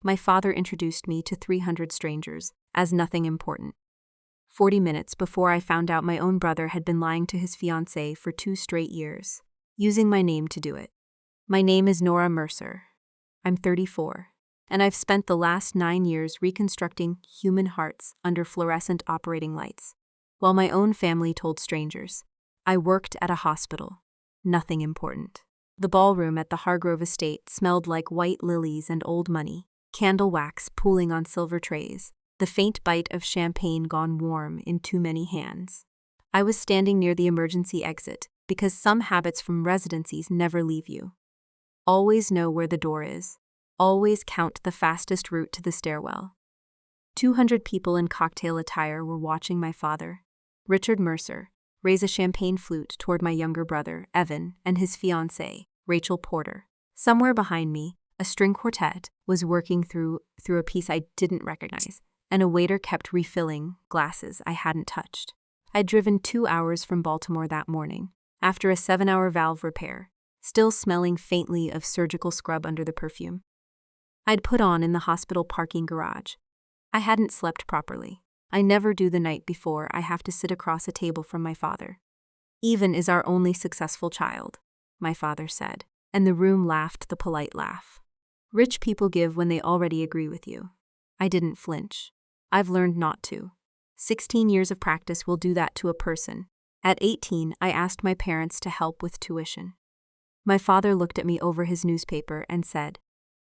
My father introduced me to 300 strangers as nothing important. 40 minutes before I found out my own brother had been lying to his fiancée for 2 straight years, using my name to do it. My name is Nora Mercer. I'm 34, and I've spent the last 9 years reconstructing human hearts under fluorescent operating lights, while my own family told strangers. I worked at a hospital. Nothing important. The ballroom at the Hargrove estate smelled like white lilies and old money, candle wax pooling on silver trays, the faint bite of champagne gone warm in too many hands. I was standing near the emergency exit because some habits from residencies never leave you. Always know where the door is. Always count the fastest route to the stairwell. 200 people in cocktail attire were watching my father, Richard Mercer, raise a champagne flute toward my younger brother, Evan, and his fiancée, Rachel Porter. Somewhere behind me, a string quartet was working through a piece I didn't recognize, and a waiter kept refilling glasses I hadn't touched. I'd driven 2 hours from Baltimore that morning, after a 7-hour valve repair, still smelling faintly of surgical scrub under the perfume I'd put on in the hospital parking garage. I hadn't slept properly. I never do the night before I have to sit across a table from my father. Even is our only successful child, my father said, and the room laughed the polite laugh. Rich people give when they already agree with you. I didn't flinch. I've learned not to. 16 years of practice will do that to a person. At 18, I asked my parents to help with tuition. My father looked at me over his newspaper and said,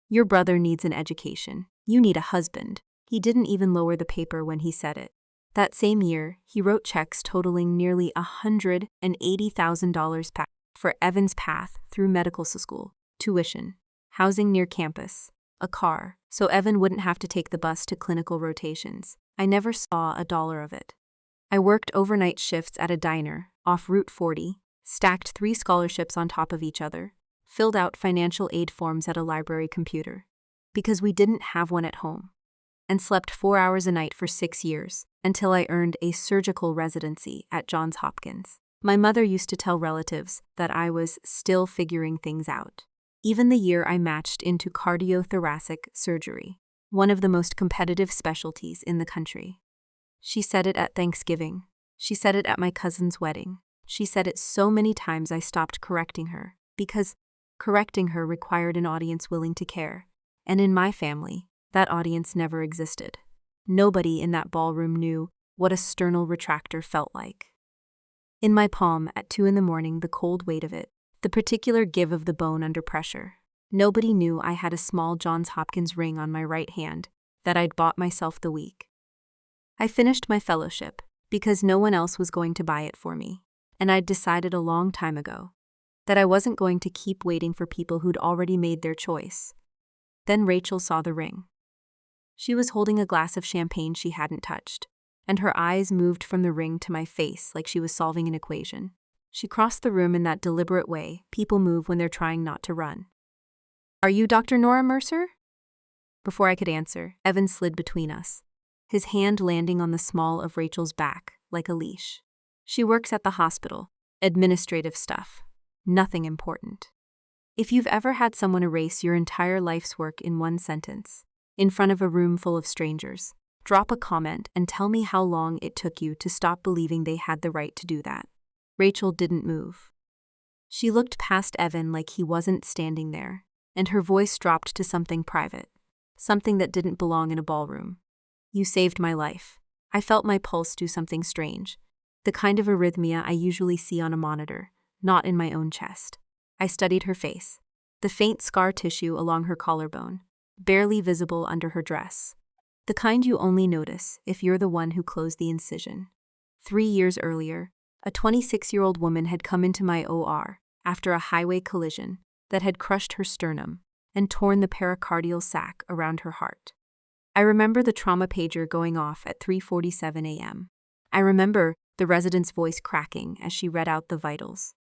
"Your brother needs an education. You need a husband." He didn't even lower the paper when he said it. That same year, he wrote checks totaling nearly $180,000 for Evan's path through medical school, tuition, housing near campus, a car, so Evan wouldn't have to take the bus to clinical rotations. I never saw a dollar of it. I worked overnight shifts at a diner off Route 40, stacked 3 scholarships on top of each other, filled out financial aid forms at a library computer, because we didn't have one at home, and slept 4 hours a night for 6 years, until I earned a surgical residency at Johns Hopkins. My mother used to tell relatives that I was still figuring things out. Even the year I matched into cardiothoracic surgery, one of the most competitive specialties in the country. She said it at Thanksgiving. She said it at my cousin's wedding. She said it so many times I stopped correcting her, because correcting her required an audience willing to care. And in my family, that audience never existed. Nobody in that ballroom knew what a sternal retractor felt like. In my palm at 2 a.m, the cold weight of it, the particular give of the bone under pressure. Nobody knew I had a small Johns Hopkins ring on my right hand that I'd bought myself the week. I finished my fellowship because no one else was going to buy it for me, and I'd decided a long time ago that I wasn't going to keep waiting for people who'd already made their choice. Then Rachel saw the ring. She was holding a glass of champagne she hadn't touched, and her eyes moved from the ring to my face like she was solving an equation. She crossed the room in that deliberate way people move when they're trying not to run. "Are you Dr. Nora Mercer?" Before I could answer, Evan slid between us, his hand landing on the small of Rachel's back like a leash. "She works at the hospital. Administrative stuff. Nothing important." If you've ever had someone erase your entire life's work in one sentence, in front of a room full of strangers, drop a comment and tell me how long it took you to stop believing they had the right to do that. Rachel didn't move. She looked past Evan like he wasn't standing there, and her voice dropped to something private, something that didn't belong in a ballroom. "You saved my life." I felt my pulse do something strange, the kind of arrhythmia I usually see on a monitor, not in my own chest. I studied her face, the faint scar tissue along her collarbone, barely visible under her dress, the kind you only notice if you're the one who closed the incision. 3 years earlier, a 26-year-old woman had come into my OR after a highway collision that had crushed her sternum and torn the pericardial sac around her heart. I remember the trauma pager going off at 3:47 a.m. I remember the resident's voice cracking as she read out the vitals.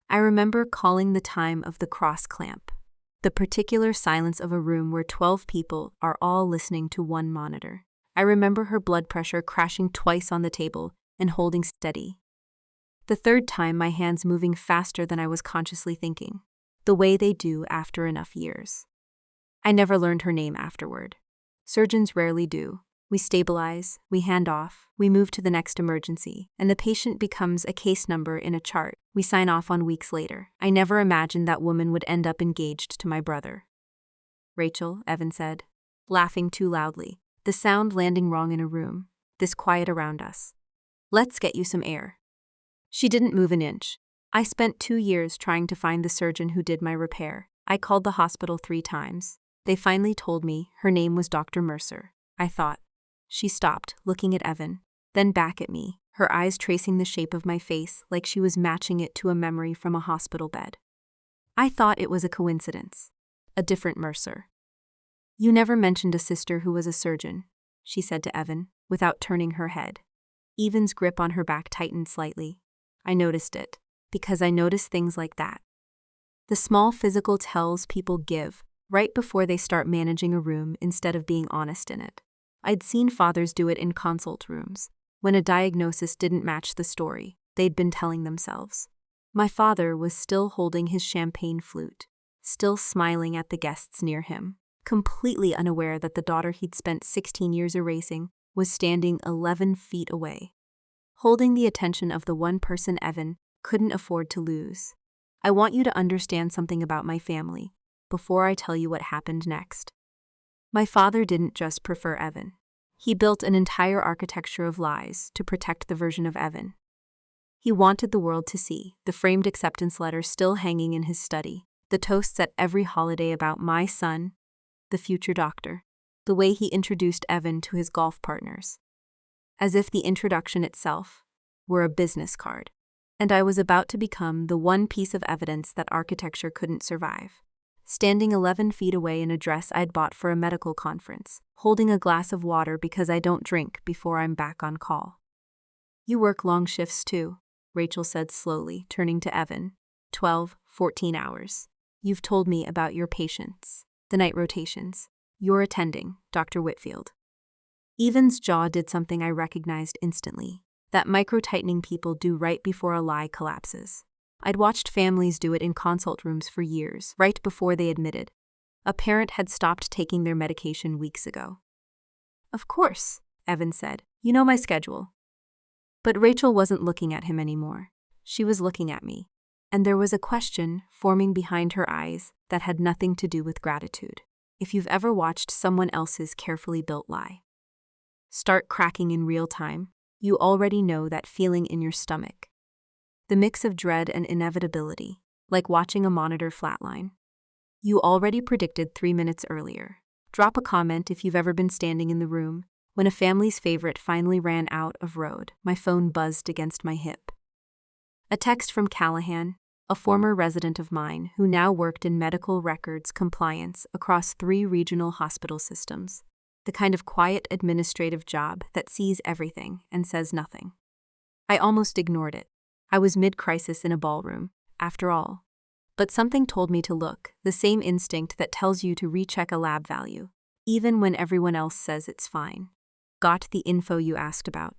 I remember calling the time of the cross clamp, the particular silence of a room where 12 people are all listening to one monitor. I remember her blood pressure crashing twice on the table and holding steady. The third time, my hands moving faster than I was consciously thinking, the way they do after enough years. I never learned her name afterward. Surgeons rarely do. We stabilize, we hand off, we move to the next emergency, and the patient becomes a case number in a chart we sign off on weeks later. I never imagined that woman would end up engaged to my brother. Rachel, Evan said, laughing too loudly, the sound landing wrong in a room, this quiet around us. Let's get you some air. She didn't move an inch. I spent 2 years trying to find the surgeon who did my repair. I called the hospital 3 times. They finally told me her name was Dr. Mercer. I thought. She stopped, looking at Evan, then back at me, her eyes tracing the shape of my face like she was matching it to a memory from a hospital bed. I thought it was a coincidence. A different Mercer. You never mentioned a sister who was a surgeon, she said to Evan, without turning her head. Evan's grip on her back tightened slightly. I noticed it, because I notice things like that. The small physical tells people give right before they start managing a room instead of being honest in it. I'd seen fathers do it in consult rooms, when a diagnosis didn't match the story they'd been telling themselves. My father was still holding his champagne flute, still smiling at the guests near him, completely unaware that the daughter he'd spent 16 years erasing was standing 11 feet away, holding the attention of the one person Evan couldn't afford to lose. I want you to understand something about my family before I tell you what happened next. My father didn't just prefer Evan. He built an entire architecture of lies to protect the version of Evan he wanted the world to see, the framed acceptance letter still hanging in his study, the toasts at every holiday about my son, the future doctor, the way he introduced Evan to his golf partners. As if the introduction itself were a business card, and I was about to become the one piece of evidence that architecture couldn't survive. Standing 11 feet away in a dress I'd bought for a medical conference, holding a glass of water because I don't drink before I'm back on call. You work long shifts too, Rachel said slowly, turning to Evan. 12, 14 hours. You've told me about your patients, the night rotations. You're attending, Dr. Whitfield. Evan's jaw did something I recognized instantly, that micro-tightening people do right before a lie collapses. I'd watched families do it in consult rooms for years, right before they admitted. A parent had stopped taking their medication weeks ago. Of course, Evan said. You know my schedule. But Rachel wasn't looking at him anymore. She was looking at me, and there was a question forming behind her eyes that had nothing to do with gratitude. If you've ever watched someone else's carefully built lie start cracking in real time, you already know that feeling in your stomach. The mix of dread and inevitability, like watching a monitor flatline. You already predicted 3 minutes earlier. Drop a comment if you've ever been standing in the room when a family's favorite finally ran out of road. My phone buzzed against my hip. A text from Callahan, a former resident of mine who now worked in medical records compliance across 3 regional hospital systems. The kind of quiet administrative job that sees everything and says nothing. I almost ignored it. I was mid-crisis in a ballroom, after all. But something told me to look, the same instinct that tells you to recheck a lab value, even when everyone else says it's fine. Got the info you asked about.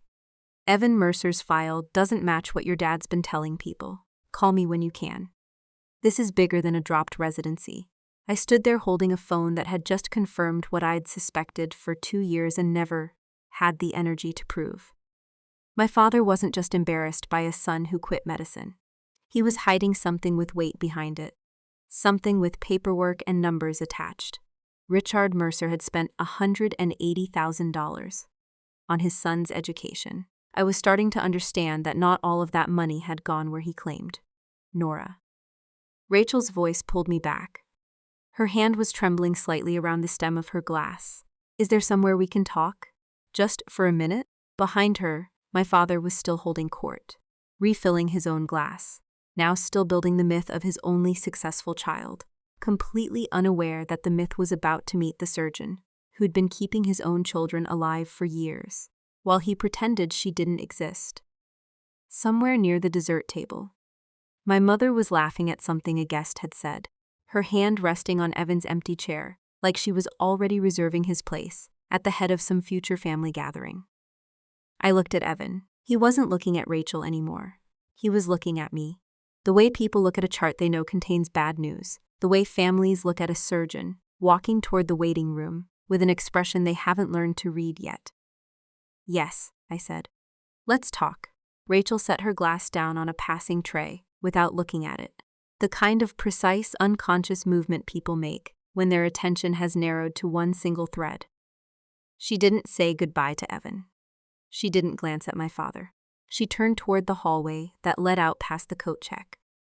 Evan Mercer's file doesn't match what your dad's been telling people. Call me when you can. This is bigger than a dropped residency. I stood there holding a phone that had just confirmed what I'd suspected for 2 years and never had the energy to prove. My father wasn't just embarrassed by a son who quit medicine. He was hiding something with weight behind it. Something with paperwork and numbers attached. Richard Mercer had spent $180,000 on his son's education. I was starting to understand that not all of that money had gone where he claimed. Nora. Rachel's voice pulled me back. Her hand was trembling slightly around the stem of her glass. Is there somewhere we can talk? Just for a minute? Behind her, my father was still holding court, refilling his own glass, now still building the myth of his only successful child, completely unaware that the myth was about to meet the surgeon, who'd been keeping his own children alive for years, while he pretended she didn't exist. Somewhere near the dessert table, my mother was laughing at something a guest had said, her hand resting on Evan's empty chair, like she was already reserving his place at the head of some future family gathering. I looked at Evan. He wasn't looking at Rachel anymore. He was looking at me. The way people look at a chart they know contains bad news. The way families look at a surgeon walking toward the waiting room with an expression they haven't learned to read yet. Yes, I said. Let's talk. Rachel set her glass down on a passing tray without looking at it. The kind of precise, unconscious movement people make when their attention has narrowed to one single thread. She didn't say goodbye to Evan. She didn't glance at my father. She turned toward the hallway that led out past the coat check.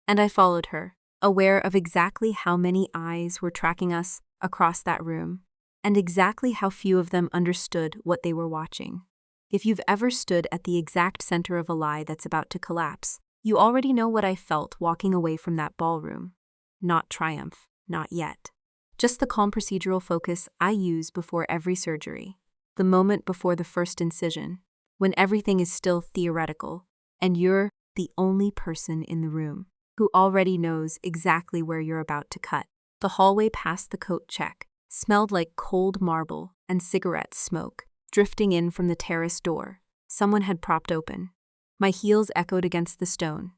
And I followed her, aware of exactly how many eyes were tracking us across that room, and exactly how few of them understood what they were watching. If you've ever stood at the exact center of a lie that's about to collapse, you already know what I felt walking away from that ballroom. Not triumph, not yet. Just the calm procedural focus I use before every surgery. The moment before the first incision, when everything is still theoretical, and you're the only person in the room who already knows exactly where you're about to cut. The hallway past the coat check smelled like cold marble and cigarette smoke drifting in from the terrace door someone had propped open. My heels echoed against the stone.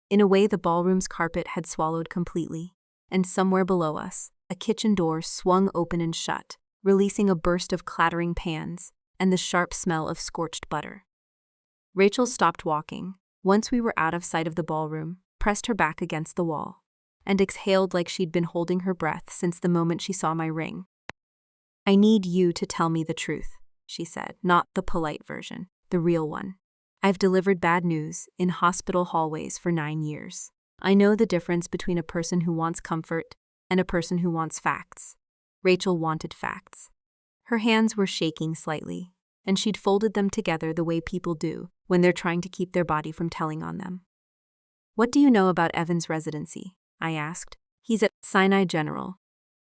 In a way, the ballroom's carpet had swallowed completely, and somewhere below us, a kitchen door swung open and shut, releasing a burst of clattering pans and the sharp smell of scorched butter. Rachel stopped walking, once we were out of sight of the ballroom, pressed her back against the wall, and exhaled like she'd been holding her breath since the moment she saw my ring. I need you to tell me the truth, she said, not the polite version, the real one. I've delivered bad news in hospital hallways for 9 years. I know the difference between a person who wants comfort and a person who wants facts. Rachel wanted facts. Her hands were shaking slightly, and she'd folded them together the way people do when they're trying to keep their body from telling on them. What do you know about Evan's residency? I asked. He's at Sinai General,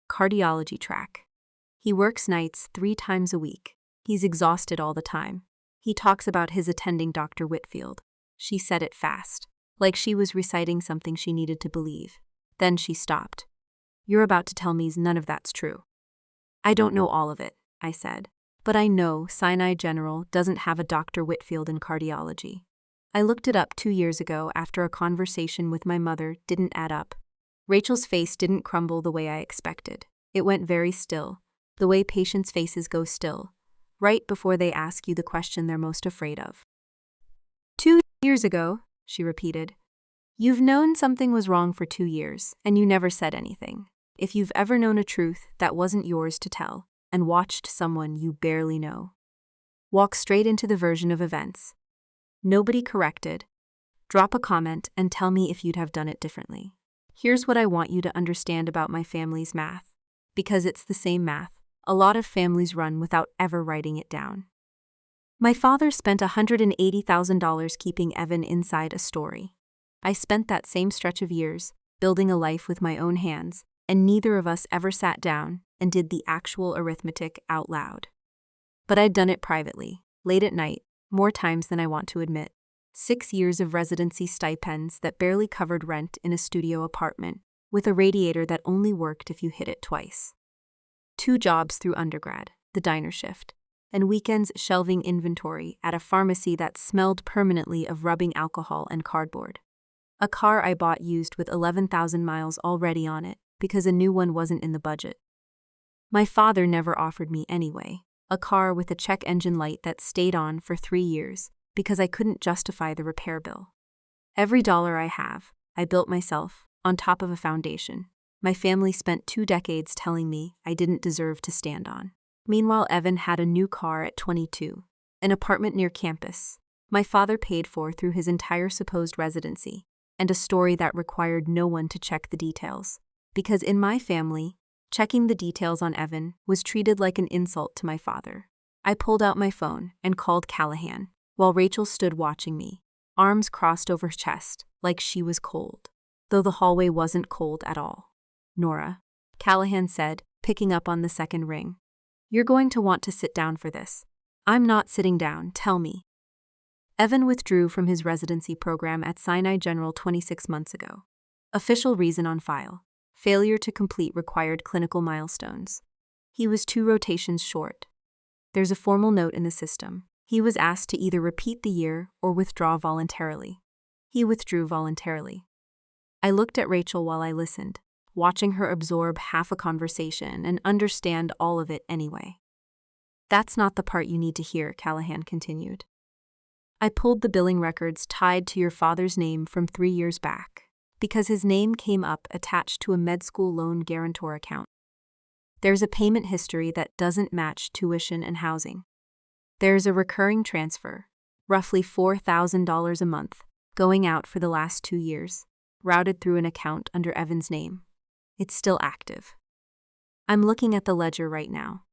cardiology track. He works nights 3 times a week. He's exhausted all the time. He talks about his attending Dr. Whitfield. She said it fast, like she was reciting something she needed to believe. Then she stopped. You're about to tell me none of that's true. I don't know all of it, I said, but I know Sinai General doesn't have a Dr. Whitfield in cardiology. I looked it up 2 years ago after a conversation with my mother didn't add up. Rachel's face didn't crumble the way I expected. It went very still, the way patients' faces go still, right before they ask you the question they're most afraid of. 2 years ago, she repeated. You've known something was wrong for 2 years, and you never said anything. If you've ever known a truth that wasn't yours to tell, and watched someone you barely know, walk straight into the version of events. Nobody corrected. Drop a comment and tell me if you'd have done it differently. Here's what I want you to understand about my family's math, because it's the same math a lot of families run without ever writing it down. My father spent $180,000 keeping Evan inside a story. I spent that same stretch of years building a life with my own hands, and neither of us ever sat down and did the actual arithmetic out loud. But I'd done it privately, late at night, more times than I want to admit. 6 years of residency stipends that barely covered rent in a studio apartment, with a radiator that only worked if you hit it twice. 2 jobs through undergrad, the diner shift, and weekends shelving inventory at a pharmacy that smelled permanently of rubbing alcohol and cardboard. A car I bought used with 11,000 miles already on it because a new one wasn't in the budget. My father never offered me anyway, a car with a check engine light that stayed on for 3 years because I couldn't justify the repair bill. Every dollar I have, I built myself, on top of a foundation. My family spent 2 decades telling me I didn't deserve to stand on. Meanwhile, Evan had a new car at 22, an apartment near campus, my father paid for through his entire supposed residency, and a story that required no one to check the details. Because in my family, checking the details on Evan was treated like an insult to my father. I pulled out my phone and called Callahan, while Rachel stood watching me, arms crossed over her chest, like she was cold, though the hallway wasn't cold at all. Nora, Callahan said, picking up on the second ring. You're going to want to sit down for this. I'm not sitting down, tell me. Evan withdrew from his residency program at Sinai General 26 months ago. Official reason on file: failure to complete required clinical milestones. He was 2 rotations short. There's a formal note in the system. He was asked to either repeat the year or withdraw voluntarily. He withdrew voluntarily. I looked at Rachel while I listened, watching her absorb half a conversation and understand all of it anyway. That's not the part you need to hear, Callahan continued. I pulled the billing records tied to your father's name from 3 years back, because his name came up attached to a med school loan guarantor account. There's a payment history that doesn't match tuition and housing. There's a recurring transfer, roughly $4,000 a month, going out for the last 2 years, routed through an account under Evan's name. It's still active. I'm looking at the ledger right now.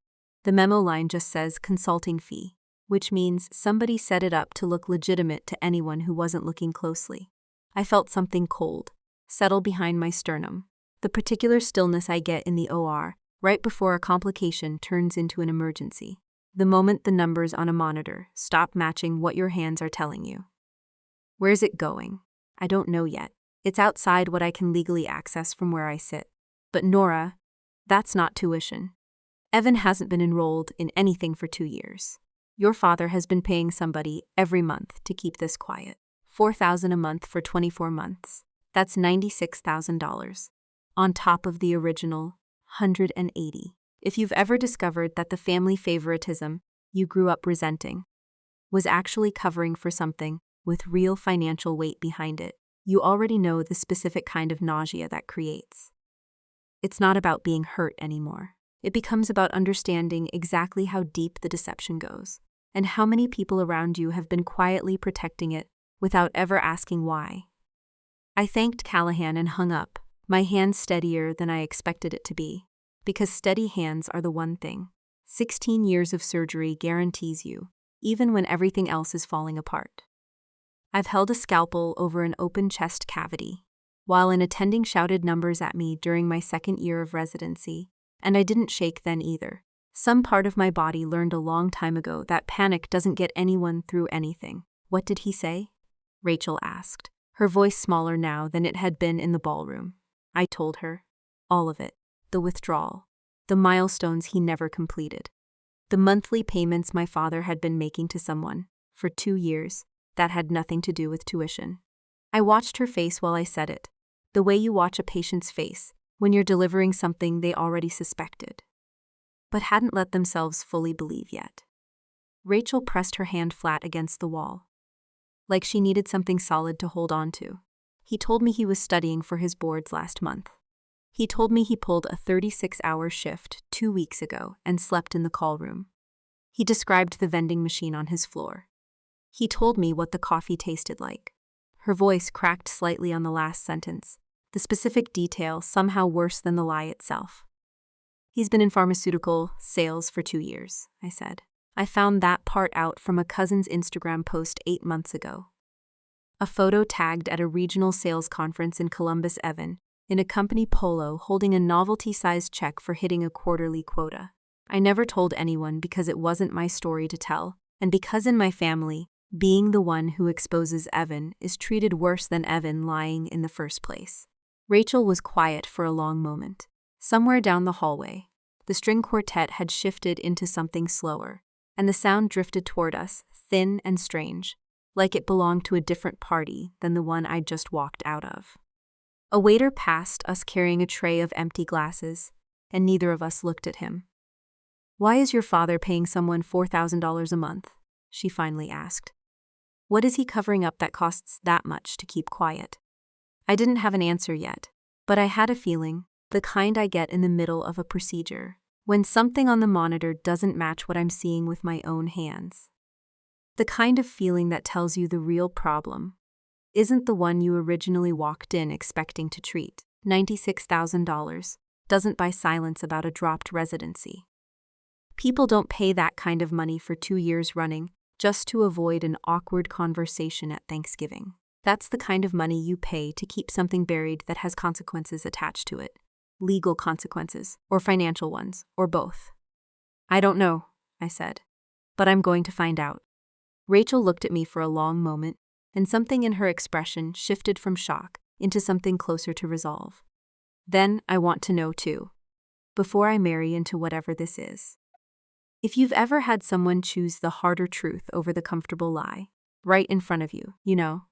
The memo line just says consulting fee, which means somebody set it up to look legitimate to anyone who wasn't looking closely. I felt something cold settle behind my sternum, the particular stillness I get in the OR right before a complication turns into an emergency, the moment the numbers on a monitor stop matching what your hands are telling you. Where's it going? I don't know yet. It's outside what I can legally access from where I sit. But Nora, that's not tuition. Evan hasn't been enrolled in anything for 2 years. Your father has been paying somebody every month to keep this quiet. $4,000 a month for 24 months. That's $96,000. On top of the original $180. If you've ever discovered that the family favoritism you grew up resenting was actually covering for something with real financial weight behind it, you already know the specific kind of nausea that creates. It's not about being hurt anymore. It becomes about understanding exactly how deep the deception goes, and how many people around you have been quietly protecting it without ever asking why. I thanked Callahan and hung up, my hand steadier than I expected it to be, because steady hands are the one thing 16 years of surgery guarantees you, even when everything else is falling apart. I've held a scalpel over an open chest cavity, while an attending shouted numbers at me during my 2nd year of residency, and I didn't shake then either. Some part of my body learned a long time ago that panic doesn't get anyone through anything. What did he say? Rachel asked, her voice smaller now than it had been in the ballroom. I told her. All of it. The withdrawal. The milestones he never completed. The monthly payments my father had been making to someone, for 2 years, that had nothing to do with tuition. I watched her face while I said it, the way you watch a patient's face when you're delivering something they already suspected, but hadn't let themselves fully believe yet. Rachel pressed her hand flat against the wall, like she needed something solid to hold on to. He told me he was studying for his boards last month. He told me he pulled a 36-hour shift 2 weeks ago and slept in the call room. He described the vending machine on his floor. He told me what the coffee tasted like. Her voice cracked slightly on the last sentence, the specific detail somehow worse than the lie itself. He's been in pharmaceutical sales for 2 years, I said. I found that part out from a cousin's Instagram post 8 months ago. A photo tagged at a regional sales conference in Columbus, Evan, in a company polo holding a novelty-sized check for hitting a quarterly quota. I never told anyone because it wasn't my story to tell, and because in my family, being the one who exposes Evan is treated worse than Evan lying in the first place. Rachel was quiet for a long moment. Somewhere down the hallway, the string quartet had shifted into something slower, and the sound drifted toward us, thin and strange, like it belonged to a different party than the one I'd just walked out of. A waiter passed us carrying a tray of empty glasses, and neither of us looked at him. "Why is your father paying someone $4,000 a month?" she finally asked. "What is he covering up that costs that much to keep quiet?" I didn't have an answer yet, but I had a feeling, the kind I get in the middle of a procedure, when something on the monitor doesn't match what I'm seeing with my own hands. The kind of feeling that tells you the real problem isn't the one you originally walked in expecting to treat. $96,000 doesn't buy silence about a dropped residency. People don't pay that kind of money for 2 years running just to avoid an awkward conversation at Thanksgiving. That's the kind of money you pay to keep something buried that has consequences attached to it. Legal consequences, or financial ones, or both. "I don't know," I said, "but I'm going to find out." Rachel looked at me for a long moment, and something in her expression shifted from shock into something closer to resolve. "Then I want to know too, before I marry into whatever this is. If you've ever had someone choose the harder truth over the comfortable lie, right in front of you, you know,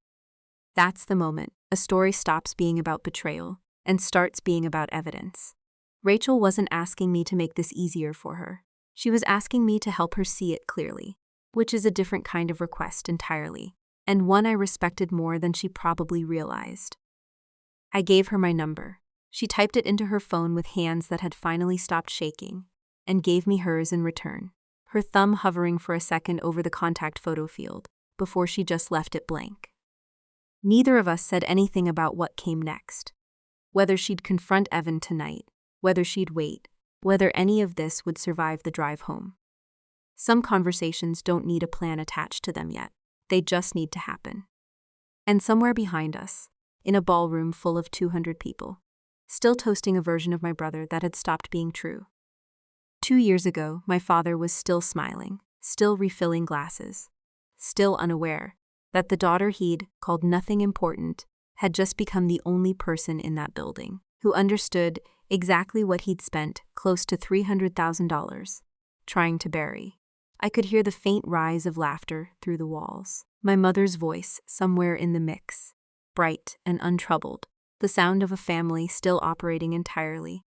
that's the moment a story stops being about betrayal and starts being about evidence. Rachel wasn't asking me to make this easier for her. She was asking me to help her see it clearly, which is a different kind of request entirely, and one I respected more than she probably realized. I gave her my number. She typed it into her phone with hands that had finally stopped shaking, and gave me hers in return, her thumb hovering for a second over the contact photo field, before she just left it blank. Neither of us said anything about what came next. Whether she'd confront Evan tonight, whether she'd wait, whether any of this would survive the drive home. Some conversations don't need a plan attached to them yet. They just need to happen. And somewhere behind us, in a ballroom full of 200 people, still toasting a version of my brother that had stopped being true. 2 years ago, my father was still smiling, still refilling glasses, still unaware that the daughter he'd called nothing important had just become the only person in that building who understood exactly what he'd spent close to $300,000 trying to bury. I could hear the faint rise of laughter through the walls, my mother's voice somewhere in the mix, bright and untroubled, the sound of a family still operating entirely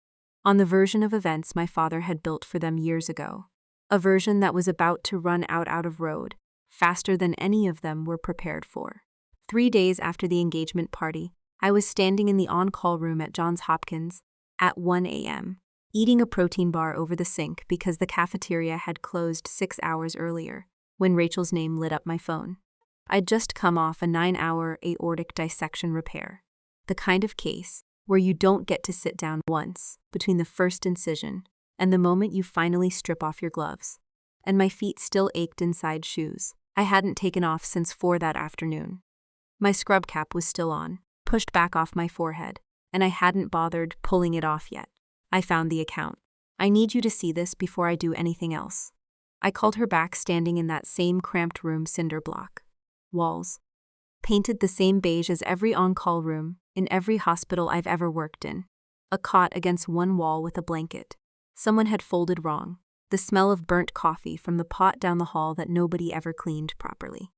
on the version of events my father had built for them years ago, a version that was about to run out of road, faster than any of them were prepared for. 3 days after the engagement party, I was standing in the on-call room at Johns Hopkins at 1 a.m., eating a protein bar over the sink because the cafeteria had closed 6 hours earlier, when Rachel's name lit up my phone. I'd just come off a 9-hour aortic dissection repair, the kind of case where you don't get to sit down once between the first incision and the moment you finally strip off your gloves, and my feet still ached inside shoes I hadn't taken off since 4 that afternoon. My scrub cap was still on, pushed back off my forehead, and I hadn't bothered pulling it off yet. I found the account. I need you to see this before I do anything else. I called her back, standing in that same cramped room cinder block. Walls painted the same beige as every on-call room in every hospital I've ever worked in. A cot against one wall with a blanket. Someone had folded wrong. The smell of burnt coffee from the pot down the hall that nobody ever cleaned properly.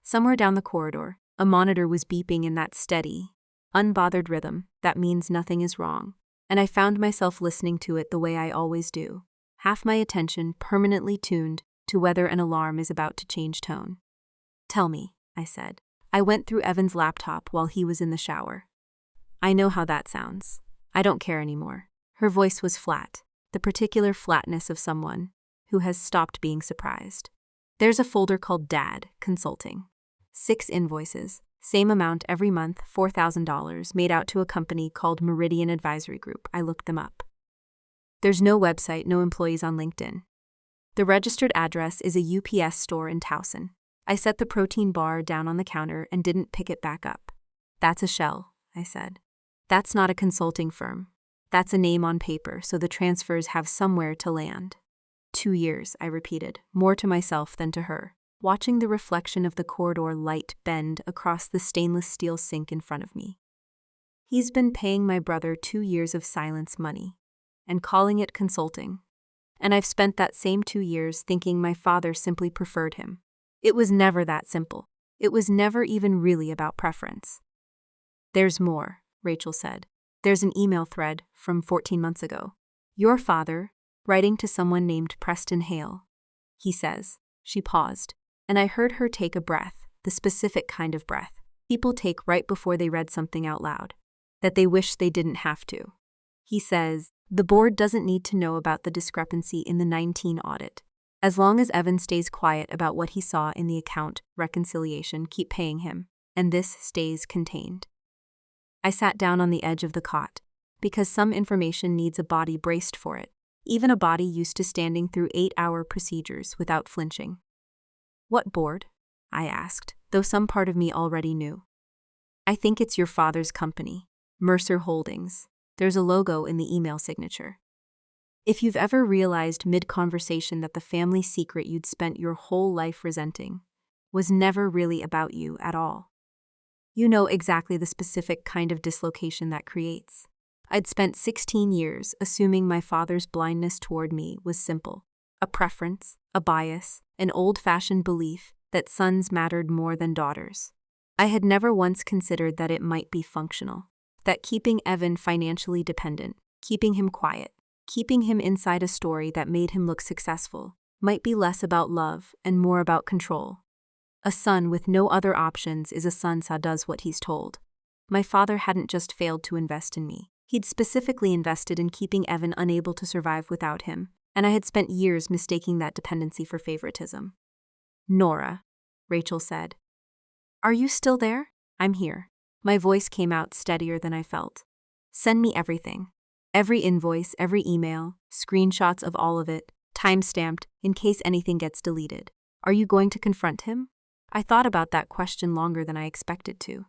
Somewhere down the corridor, a monitor was beeping in that steady, unbothered rhythm that means nothing is wrong, and I found myself listening to it the way I always do, half my attention permanently tuned to whether an alarm is about to change tone. "Tell me," I said. I went through Evan's laptop while he was in the shower. "I know how that sounds. I don't care anymore." Her voice was flat, the particular flatness of someone who has stopped being surprised. "There's a folder called Dad Consulting. 6 invoices, same amount every month, $4,000, made out to a company called Meridian Advisory Group." I looked them up. "There's no website, no employees on LinkedIn. The registered address is a UPS store in Towson." I set the protein bar down on the counter and didn't pick it back up. "That's a shell," I said. "That's not a consulting firm. That's a name on paper, so the transfers have somewhere to land." 2 years, I repeated, more to myself than to her, watching the reflection of the corridor light bend across the stainless steel sink in front of me. He's been paying my brother 2 years of silence money, and calling it consulting. And I've spent that same 2 years thinking my father simply preferred him. It was never that simple. It was never even really about preference. "There's more," Rachel said. "There's an email thread from 14 months ago. Your father, writing to someone named Preston Hale. He says," she paused, and I heard her take a breath, the specific kind of breath people take right before they read something out loud, that they wish they didn't have to. "He says, the board doesn't need to know about the discrepancy in the 19 audit. As long as Evan stays quiet about what he saw in the account reconciliation, keep paying him, and this stays contained." I sat down on the edge of the cot, because some information needs a body braced for it, even a body used to standing through 8-hour procedures without flinching. "What board?" I asked, though some part of me already knew. "I think it's your father's company, Mercer Holdings. There's a logo in the email signature. If you've ever realized mid-conversation that the family secret you'd spent your whole life resenting was never really about you at all, you know exactly the specific kind of dislocation that creates. I'd spent 16 years assuming my father's blindness toward me was simple. A preference, a bias, an old-fashioned belief that sons mattered more than daughters. I had never once considered that it might be functional, that keeping Evan financially dependent, keeping him quiet, keeping him inside a story that made him look successful, might be less about love and more about control. A son with no other options is a son that does what he's told. My father hadn't just failed to invest in me. He'd specifically invested in keeping Evan unable to survive without him, and I had spent years mistaking that dependency for favoritism. "Nora," Rachel said. "Are you still there?" "I'm here." My voice came out steadier than I felt. "Send me everything. Every invoice, every email, screenshots of all of it, time-stamped, in case anything gets deleted. Are you going to confront him?" I thought about that question longer than I expected to.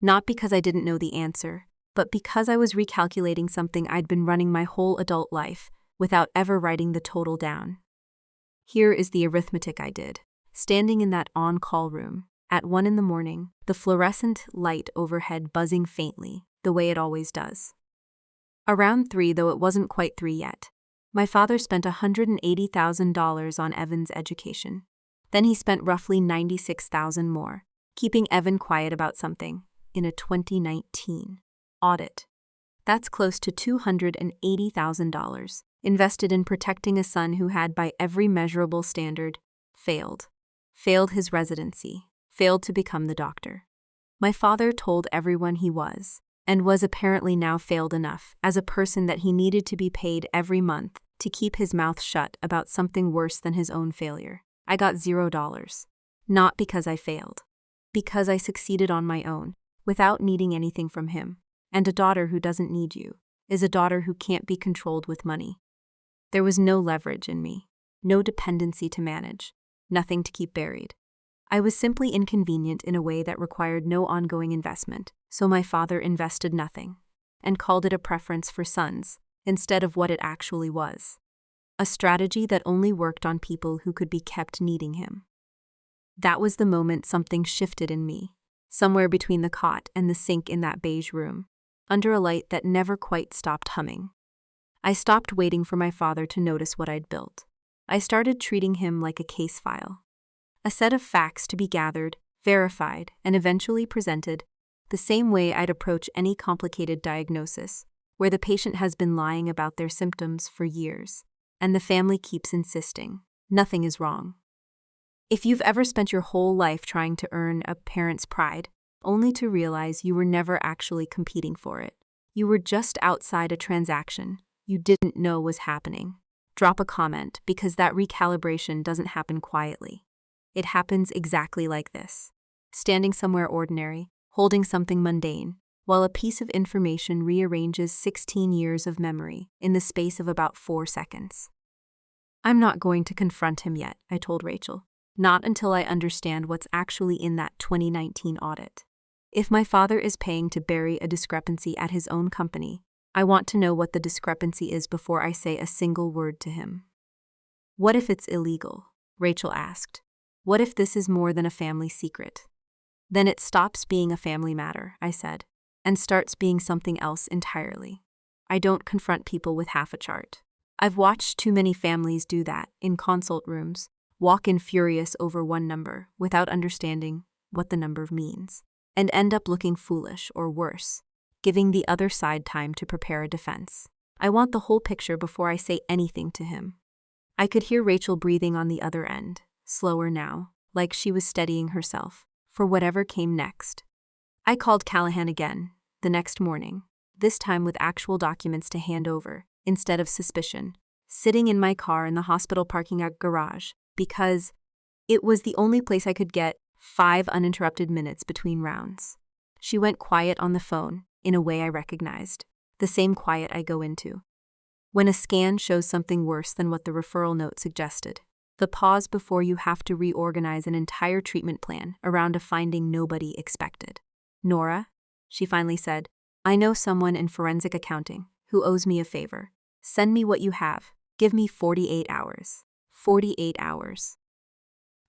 Not because I didn't know the answer, but because I was recalculating something I'd been running my whole adult life without ever writing the total down. Here is the arithmetic I did. Standing in that on-call room, at 1 a.m, the fluorescent light overhead buzzing faintly, the way it always does. Around 3, though it wasn't quite 3 yet, my father spent $180,000 on Evan's education. Then he spent roughly $96,000 more, keeping Evan quiet about something, in a 2019 audit. That's close to $280,000 invested in protecting a son who had, by every measurable standard, failed. Failed his residency, failed to become the doctor. My father told everyone he was, and was apparently now failed enough as a person that he needed to be paid every month to keep his mouth shut about something worse than his own failure. I got $0. Not because I failed. Because I succeeded on my own, without needing anything from him. And a daughter who doesn't need you is a daughter who can't be controlled with money. There was no leverage in me, no dependency to manage, nothing to keep buried. I was simply inconvenient in a way that required no ongoing investment, so my father invested nothing, and called it a preference for sons, instead of what it actually was. A strategy that only worked on people who could be kept needing him. That was the moment something shifted in me, somewhere between the cot and the sink in that beige room, under a light that never quite stopped humming. I stopped waiting for my father to notice what I'd built. I started treating him like a case file. A set of facts to be gathered, verified, and eventually presented, the same way I'd approach any complicated diagnosis, where the patient has been lying about their symptoms for years, and the family keeps insisting nothing is wrong. If you've ever spent your whole life trying to earn a parent's pride, only to realize you were never actually competing for it, you were just outside a transaction you didn't know was happening, drop a comment, because that recalibration doesn't happen quietly. It happens exactly like this. Standing somewhere ordinary, holding something mundane, while a piece of information rearranges 16 years of memory in the space of about 4 seconds. "I'm not going to confront him yet," I told Rachel. "Not until I understand what's actually in that 2019 audit. If my father is paying to bury a discrepancy at his own company, I want to know what the discrepancy is before I say a single word to him." "What if it's illegal?" Rachel asked. "What if this is more than a family secret?" "Then it stops being a family matter," I said, "and starts being something else entirely. I don't confront people with half a chart. I've watched too many families do that in consult rooms, walk in furious over one number without understanding what the number means, and end up looking foolish or worse, giving the other side time to prepare a defense. I want the whole picture before I say anything to him." I could hear Rachel breathing on the other end, slower now, like she was steadying herself for whatever came next. I called Callahan again, the next morning, this time with actual documents to hand over, instead of suspicion, sitting in my car in the hospital parking lot garage, because it was the only place I could get 5 uninterrupted minutes between rounds. She went quiet on the phone, in a way I recognized, the same quiet I go into when a scan shows something worse than what the referral note suggested. The pause before you have to reorganize an entire treatment plan around a finding nobody expected. "Nora," she finally said, "I know someone in forensic accounting who owes me a favor. Send me what you have. Give me 48 hours. 48 hours.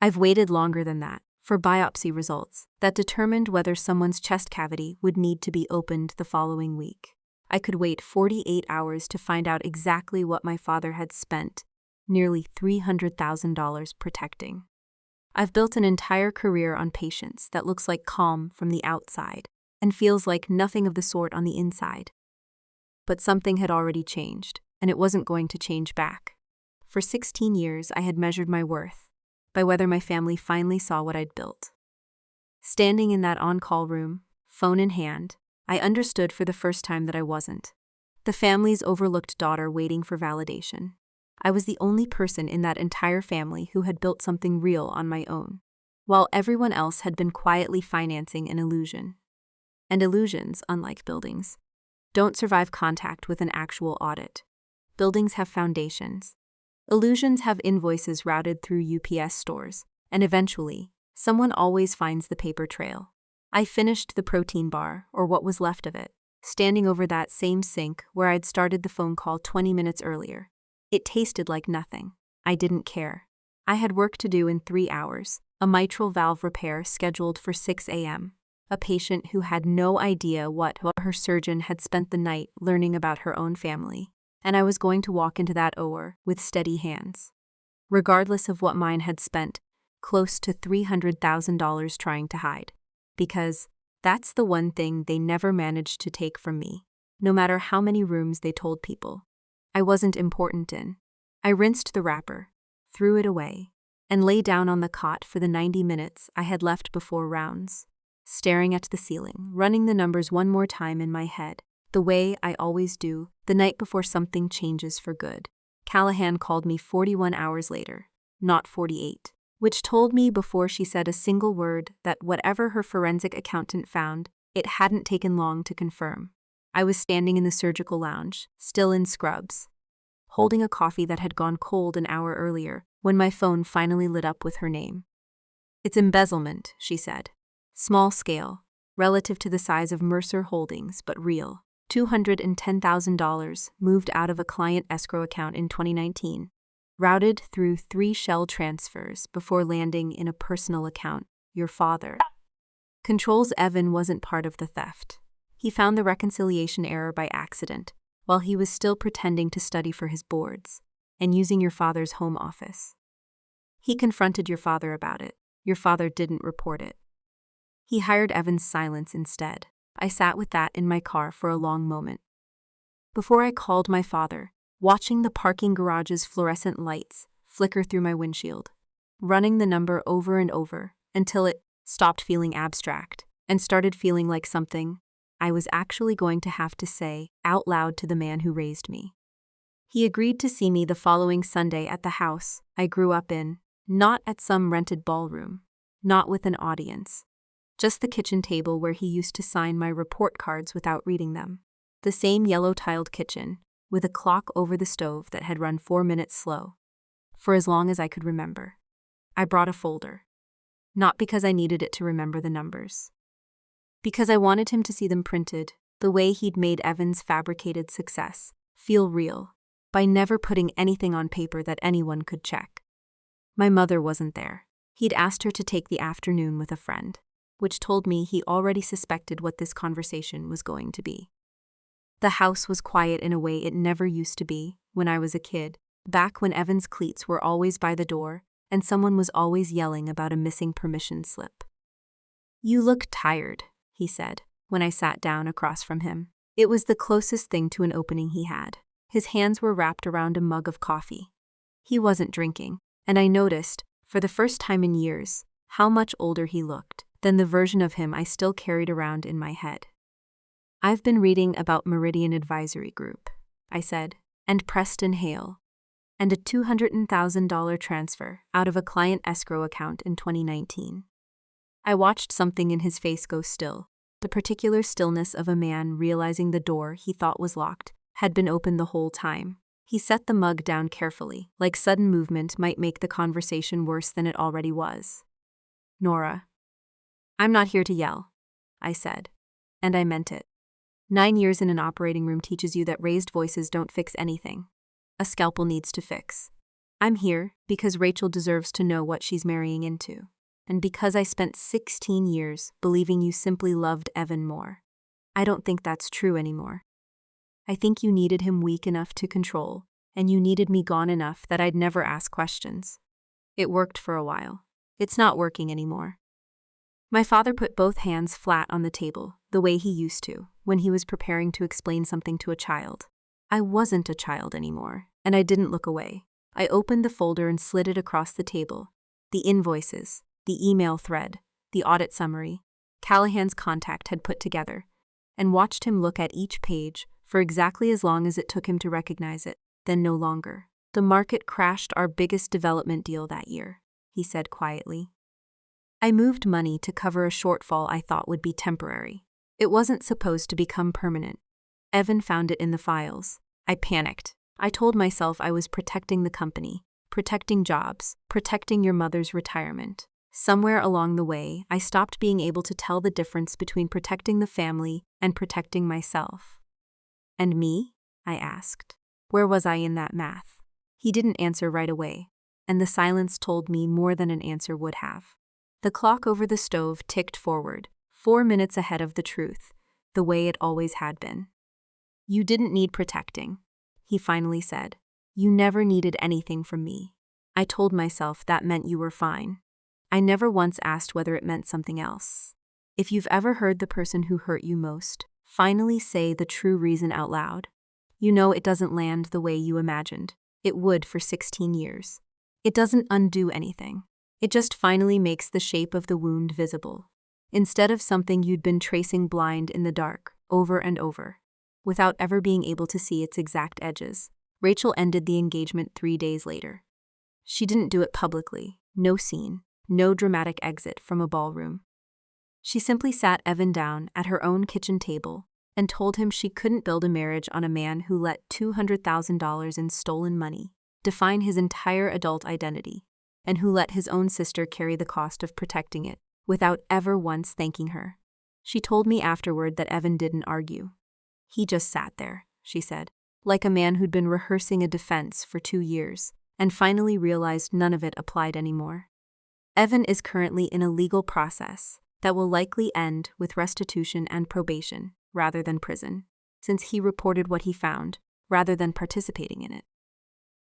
I've waited longer than that for biopsy results that determined whether someone's chest cavity would need to be opened the following week. I could wait 48 hours to find out exactly what my father had spent nearly $300,000 protecting. I've built an entire career on patience that looks like calm from the outside, and feels like nothing of the sort on the inside. But something had already changed, and it wasn't going to change back. For 16 years, I had measured my worth by whether my family finally saw what I'd built. Standing in that on-call room, phone in hand, I understood for the first time that I wasn't the family's overlooked daughter waiting for validation. I was the only person in that entire family who had built something real on my own, while everyone else had been quietly financing an illusion. And illusions, unlike buildings, don't survive contact with an actual audit. Buildings have foundations. Illusions have invoices routed through UPS stores, and eventually, someone always finds the paper trail. I finished the protein bar, or what was left of it, standing over that same sink where I'd started the phone call 20 minutes earlier. It tasted like nothing. I didn't care. I had work to do in 3 hours, a mitral valve repair scheduled for 6 a.m., a patient who had no idea what her surgeon had spent the night learning about her own family, and I was going to walk into that OR with steady hands, regardless of what mine had spent close to $300,000 trying to hide, because that's the one thing they never managed to take from me, no matter how many rooms they told people I wasn't important in. I rinsed the wrapper, threw it away, and lay down on the cot for the 90 minutes I had left before rounds, staring at the ceiling, running the numbers one more time in my head, the way I always do the night before something changes for good. Callahan called me 41 hours later, not 48, which told me before she said a single word that whatever her forensic accountant found, it hadn't taken long to confirm. I was standing in the surgical lounge, still in scrubs, holding a coffee that had gone cold an hour earlier, when my phone finally lit up with her name. "It's embezzlement," she said. "Small scale, relative to the size of Mercer Holdings, but real. $210,000 moved out of a client escrow account in 2019, routed through 3 shell transfers before landing in a personal account, your father." Controls Evan wasn't part of the theft. He found the reconciliation error by accident, while he was still pretending to study for his boards, and using your father's home office. He confronted your father about it. Your father didn't report it. He hired Evan's silence instead. I sat with that in my car for a long moment. Before I called my father, watching the parking garage's fluorescent lights flicker through my windshield, running the number over and over until it stopped feeling abstract and started feeling like something I was actually going to have to say out loud to the man who raised me. He agreed to see me the following Sunday at the house I grew up in, not at some rented ballroom, not with an audience, just the kitchen table where he used to sign my report cards without reading them. The same yellow-tiled kitchen, with a clock over the stove that had run 4 minutes slow, for as long as I could remember. I brought a folder, not because I needed it to remember the numbers, because I wanted him to see them printed the way he'd made Evan's fabricated success feel real, by never putting anything on paper that anyone could check. My mother wasn't there. He'd asked her to take the afternoon with a friend, which told me he already suspected what this conversation was going to be. The house was quiet in a way it never used to be when I was a kid, back when Evan's cleats were always by the door and someone was always yelling about a missing permission slip. "You look tired," he said, when I sat down across from him. It was the closest thing to an opening he had. His hands were wrapped around a mug of coffee. He wasn't drinking, and I noticed, for the first time in years, how much older he looked than the version of him I still carried around in my head. "I've been reading about Meridian Advisory Group," I said, "and Preston Hale, and a $200,000 transfer out of a client escrow account in 2019. I watched something in his face go still, the particular stillness of a man realizing the door he thought was locked had been open the whole time. He set the mug down carefully, like sudden movement might make the conversation worse than it already was. "Nora, I'm not here to yell," I said, and I meant it. 9 years in an operating room teaches you that raised voices don't fix anything. A scalpel needs to fix. I'm here because Rachel deserves to know what she's marrying into, and because I spent 16 years believing you simply loved Evan more. I don't think that's true anymore. I think you needed him weak enough to control, and you needed me gone enough that I'd never ask questions. It worked for a while. It's not working anymore. My father put both hands flat on the table, the way he used to, when he was preparing to explain something to a child. I wasn't a child anymore, and I didn't look away. I opened the folder and slid it across the table. The invoices, the email thread, the audit summary, Callahan's contact had put together, and watched him look at each page for exactly as long as it took him to recognize it, then no longer. The market crashed our biggest development deal that year, he said quietly. I moved money to cover a shortfall I thought would be temporary. It wasn't supposed to become permanent. Evan found it in the files. I panicked. I told myself I was protecting the company, protecting jobs, protecting your mother's retirement. Somewhere along the way, I stopped being able to tell the difference between protecting the family and protecting myself. And me? I asked. Where was I in that math? He didn't answer right away, and the silence told me more than an answer would have. The clock over the stove ticked forward, 4 minutes ahead of the truth, the way it always had been. You didn't need protecting, he finally said. You never needed anything from me. I told myself that meant you were fine. I never once asked whether it meant something else. If you've ever heard the person who hurt you most finally say the true reason out loud, you know it doesn't land the way you imagined. It would for 16 years. It doesn't undo anything. It just finally makes the shape of the wound visible, instead of something you'd been tracing blind in the dark, over and over, without ever being able to see its exact edges. Rachel ended the engagement 3 days later. She didn't do it publicly, no scene, no dramatic exit from a ballroom. She simply sat Evan down at her own kitchen table and told him she couldn't build a marriage on a man who let $200,000 in stolen money define his entire adult identity, and who let his own sister carry the cost of protecting it without ever once thanking her. She told me afterward that Evan didn't argue. He just sat there, she said, like a man who'd been rehearsing a defense for 2 years and finally realized none of it applied anymore. Evan is currently in a legal process that will likely end with restitution and probation rather than prison, since he reported what he found rather than participating in it.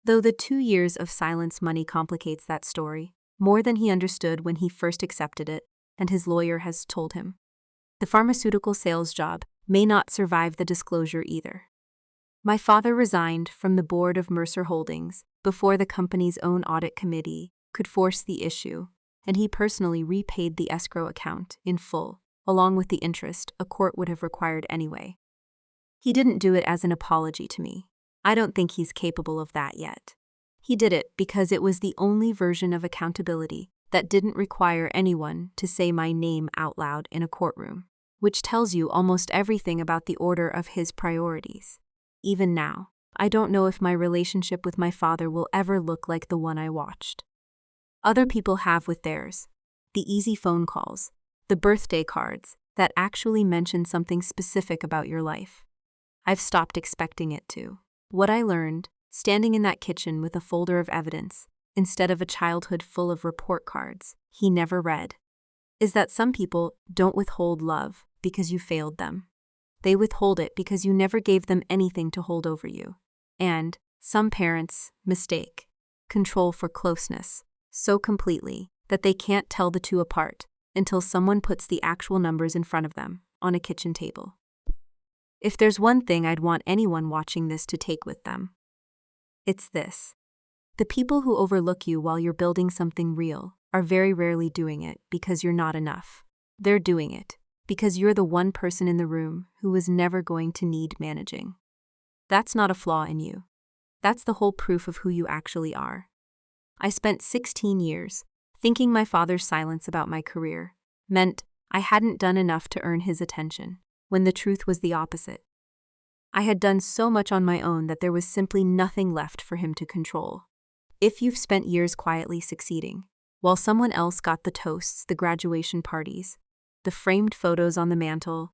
Though the 2 years of silence money complicates that story more than he understood when he first accepted it, and his lawyer has told him. The pharmaceutical sales job may not survive the disclosure either. My father resigned from the board of Mercer Holdings before the company's own audit committee could force the issue, and he personally repaid the escrow account in full, along with the interest a court would have required anyway. He didn't do it as an apology to me. I don't think he's capable of that yet. He did it because it was the only version of accountability that didn't require anyone to say my name out loud in a courtroom, which tells you almost everything about the order of his priorities. Even now, I don't know if my relationship with my father will ever look like the one I watched. Other people have with theirs. The easy phone calls, the birthday cards that actually mention something specific about your life. I've stopped expecting it to. What I learned, standing in that kitchen with a folder of evidence, instead of a childhood full of report cards he never read, is that some people don't withhold love because you failed them. They withhold it because you never gave them anything to hold over you. And some parents mistake control for closeness so completely that they can't tell the two apart until someone puts the actual numbers in front of them on a kitchen table. If there's one thing I'd want anyone watching this to take with them, it's this. The people who overlook you while you're building something real are very rarely doing it because you're not enough. They're doing it because you're the one person in the room who was never going to need managing. That's not a flaw in you. That's the whole proof of who you actually are. I spent 16 years thinking my father's silence about my career meant I hadn't done enough to earn his attention, when the truth was the opposite. I had done so much on my own that there was simply nothing left for him to control. If you've spent years quietly succeeding, while someone else got the toasts, the graduation parties, the framed photos on the mantle,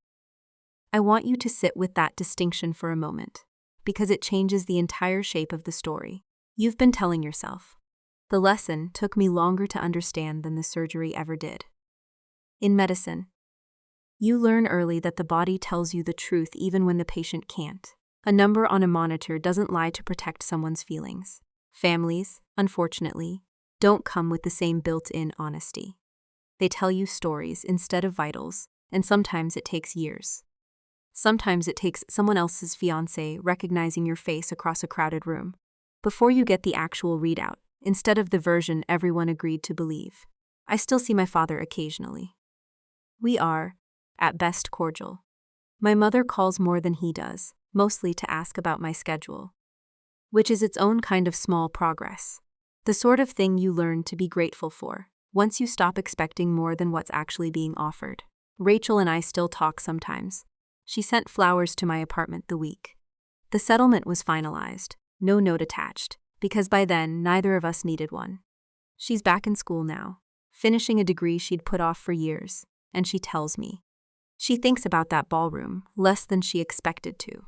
I want you to sit with that distinction for a moment, because it changes the entire shape of the story you've been telling yourself. The lesson took me longer to understand than the surgery ever did. In medicine, you learn early that the body tells you the truth even when the patient can't. A number on a monitor doesn't lie to protect someone's feelings. Families, unfortunately, don't come with the same built-in honesty. They tell you stories instead of vitals, and sometimes it takes years. Sometimes it takes someone else's fiancé recognizing your face across a crowded room before you get the actual readout, instead of the version everyone agreed to believe. I still see my father occasionally. We are, at best, cordial. My mother calls more than he does, mostly to ask about my schedule, which is its own kind of small progress. The sort of thing you learn to be grateful for once you stop expecting more than what's actually being offered. Rachel and I still talk sometimes. She sent flowers to my apartment the week. The settlement was finalized, no note attached, because by then neither of us needed one. She's back in school now, finishing a degree she'd put off for years, and she tells me she thinks about that ballroom less than she expected to,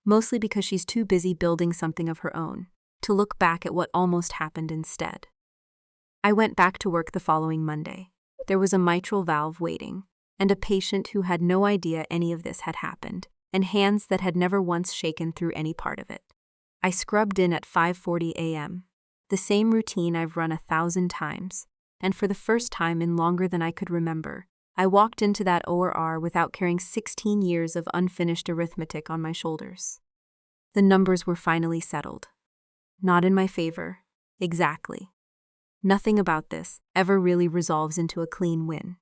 mostly because she's too busy building something of her own to look back at what almost happened instead. I went back to work the following Monday. There was a mitral valve waiting, and a patient who had no idea any of this had happened, and hands that had never once shaken through any part of it. I scrubbed in at 5:40 a.m., the same routine I've run 1,000 times, and for the first time in longer than I could remember, I walked into that OR without carrying 16 years of unfinished arithmetic on my shoulders. The numbers were finally settled. Not in my favor, exactly. Nothing about this ever really resolves into a clean win,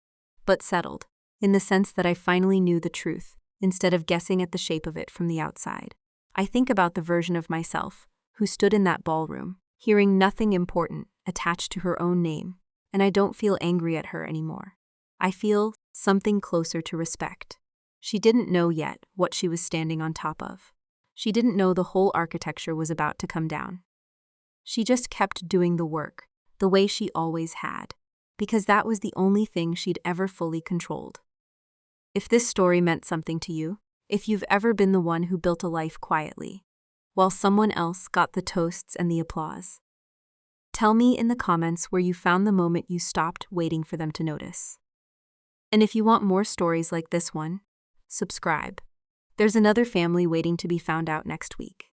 but settled, in the sense that I finally knew the truth, instead of guessing at the shape of it from the outside. I think about the version of myself who stood in that ballroom, hearing nothing important attached to her own name, and I don't feel angry at her anymore. I feel something closer to respect. She didn't know yet what she was standing on top of. She didn't know the whole architecture was about to come down. She just kept doing the work, the way she always had, because that was the only thing she'd ever fully controlled. If this story meant something to you, if you've ever been the one who built a life quietly, while someone else got the toasts and the applause, tell me in the comments where you found the moment you stopped waiting for them to notice. And if you want more stories like this one, subscribe. There's another family waiting to be found out next week.